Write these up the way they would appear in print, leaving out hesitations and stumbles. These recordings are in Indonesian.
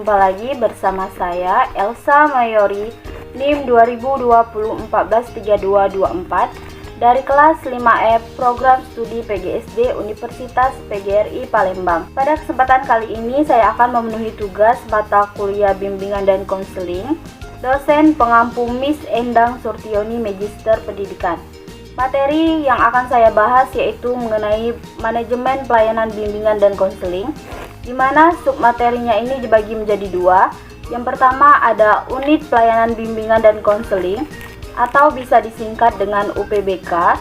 Jumpa lagi bersama saya Elsa Mayori, NIM 2020-143224 dari kelas 5E Program Studi PGSD Universitas PGRI Palembang. Pada kesempatan kali ini saya akan memenuhi tugas mata kuliah bimbingan dan konseling dosen pengampu Miss Endang Surtioni Magister Pendidikan. Materi yang akan saya bahas yaitu mengenai manajemen pelayanan bimbingan dan konseling, di mana submaterinya ini dibagi menjadi dua. Yang pertama ada unit pelayanan bimbingan dan konseling atau bisa disingkat dengan UPBK.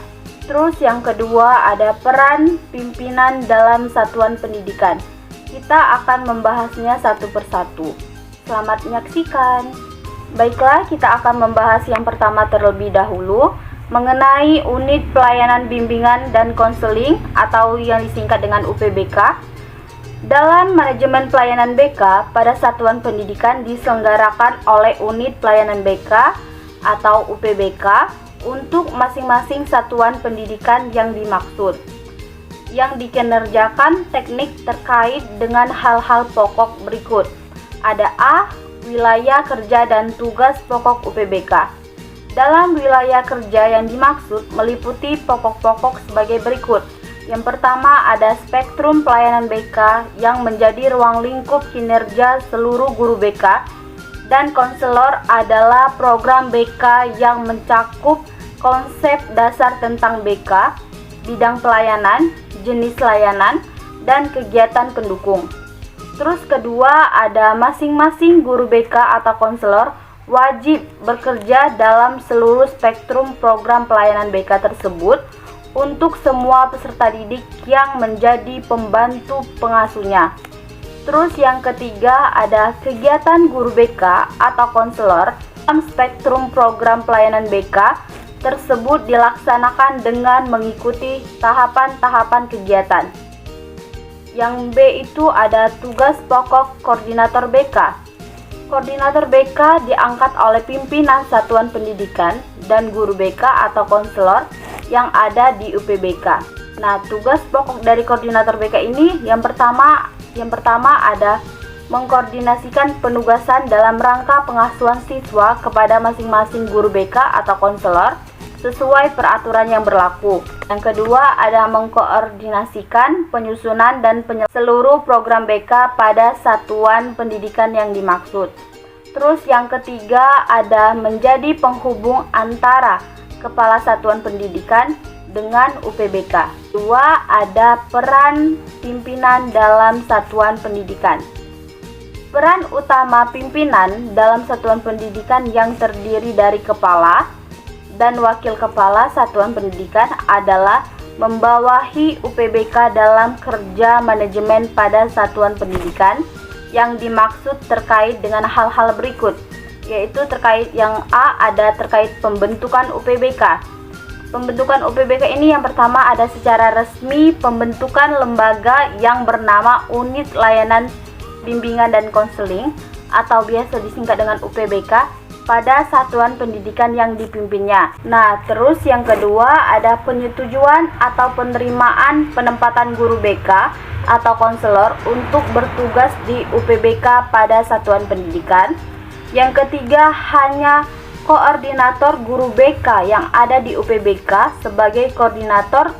Terus yang kedua ada peran pimpinan dalam satuan pendidikan. Kita akan membahasnya satu persatu. Selamat menyaksikan. Baiklah, kita akan membahas yang pertama terlebih dahulu mengenai unit pelayanan bimbingan dan konseling atau yang disingkat dengan UPBK. Dalam manajemen pelayanan BK pada satuan pendidikan diselenggarakan oleh unit pelayanan BK atau UPBK untuk masing-masing satuan pendidikan yang dimaksud, yang dikinerjakan teknik terkait dengan hal-hal pokok berikut. Ada A. Wilayah kerja dan tugas pokok UPBK. Dalam wilayah kerja yang dimaksud meliputi pokok-pokok sebagai berikut. Yang pertama ada spektrum pelayanan BK yang menjadi ruang lingkup kinerja seluruh guru BK, dan konselor adalah program BK yang mencakup konsep dasar tentang BK, bidang pelayanan, jenis layanan, dan kegiatan pendukung. Terus kedua ada masing-masing guru BK atau konselor wajib bekerja dalam seluruh spektrum program pelayanan BK tersebut untuk semua peserta didik yang menjadi pembantu pengasuhnya. Terus yang ketiga ada kegiatan guru BK atau konselor dalam spektrum program pelayanan BK tersebut dilaksanakan dengan mengikuti tahapan-tahapan kegiatan. Yang B itu ada tugas pokok koordinator BK. Koordinator BK diangkat oleh pimpinan satuan pendidikan dan guru BK atau konselor yang ada di UPBK. Nah, tugas pokok dari koordinator BK ini yang pertama ada mengkoordinasikan penugasan dalam rangka pengasuhan siswa kepada masing-masing guru BK atau konselor sesuai peraturan yang berlaku. Yang kedua ada mengkoordinasikan penyusunan dan seluruh program BK pada satuan pendidikan yang dimaksud. Terus yang ketiga ada menjadi penghubung antara Kepala Satuan Pendidikan dengan UPBK. Dua, ada peran pimpinan dalam satuan pendidikan. Peran utama pimpinan dalam satuan pendidikan yang terdiri dari kepala dan wakil kepala satuan pendidikan adalah membawahi UPBK dalam kerja manajemen pada satuan pendidikan yang dimaksud terkait dengan hal-hal berikut, yaitu terkait yang A ada terkait pembentukan UPBK. Pembentukan UPBK ini yang pertama ada secara resmi pembentukan lembaga yang bernama Unit Layanan Bimbingan dan Konseling atau biasa disingkat dengan UPBK pada satuan pendidikan yang dipimpinnya. Nah, terus yang kedua ada penyetujuan atau penerimaan penempatan guru BK atau konselor untuk bertugas di UPBK pada satuan pendidikan. Yang ketiga hanya koordinator guru BK yang ada di UPBK sebagai koordinator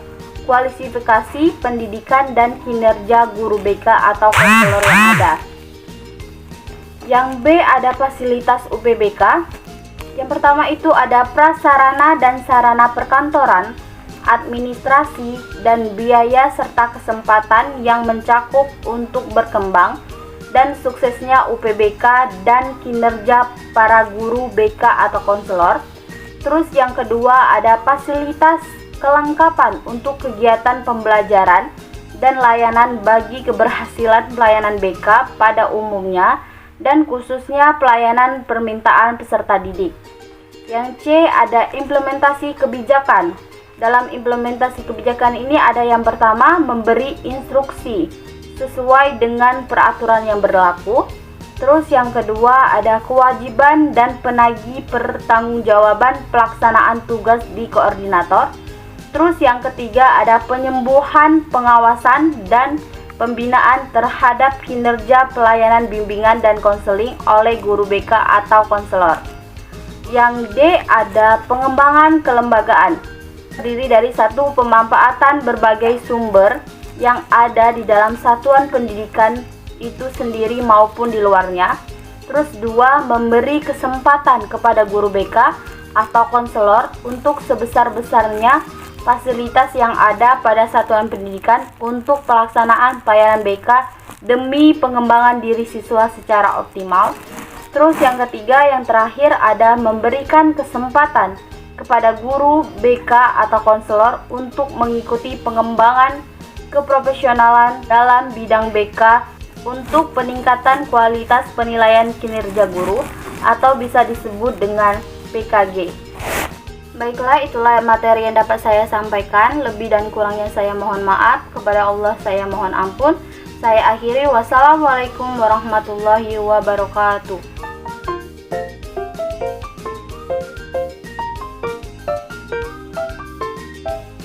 kualifikasi pendidikan dan kinerja guru BK atau konselor yang ada. Yang B ada fasilitas UPBK. Yang pertama itu ada prasarana dan sarana perkantoran, administrasi, dan biaya serta kesempatan yang mencakup untuk berkembang dan suksesnya UPBK dan kinerja para guru BK atau konselor. Terus yang kedua ada fasilitas kelengkapan untuk kegiatan pembelajaran dan layanan bagi keberhasilan pelayanan BK pada umumnya dan khususnya pelayanan permintaan peserta didik. Yang C ada implementasi kebijakan. Dalam implementasi kebijakan ini ada yang pertama memberi instruksi sesuai dengan peraturan yang berlaku. Terus yang kedua ada kewajiban dan penagih pertanggungjawaban pelaksanaan tugas di koordinator. Terus yang ketiga ada penyembuhan, pengawasan, dan pembinaan terhadap kinerja pelayanan bimbingan dan konseling oleh guru BK atau konselor. Yang D ada pengembangan kelembagaan, terdiri dari satu, pemanfaatan berbagai sumber yang ada di dalam satuan pendidikan itu sendiri maupun di luarnya. Terus 2, memberi kesempatan kepada guru BK atau konselor untuk sebesar-besarnya fasilitas yang ada pada satuan pendidikan untuk pelaksanaan pelayanan BK demi pengembangan diri siswa secara optimal. Terus yang ketiga, yang terakhir ada memberikan kesempatan kepada guru BK atau konselor untuk mengikuti pengembangan keprofesionalan dalam bidang BK untuk peningkatan kualitas penilaian kinerja guru atau bisa disebut dengan PKG. Baiklah, itulah materi yang dapat saya sampaikan. Lebih dan kurangnya saya mohon maaf. Kepada Allah saya mohon ampun. Saya akhiri. Wassalamualaikum warahmatullahi wabarakatuh.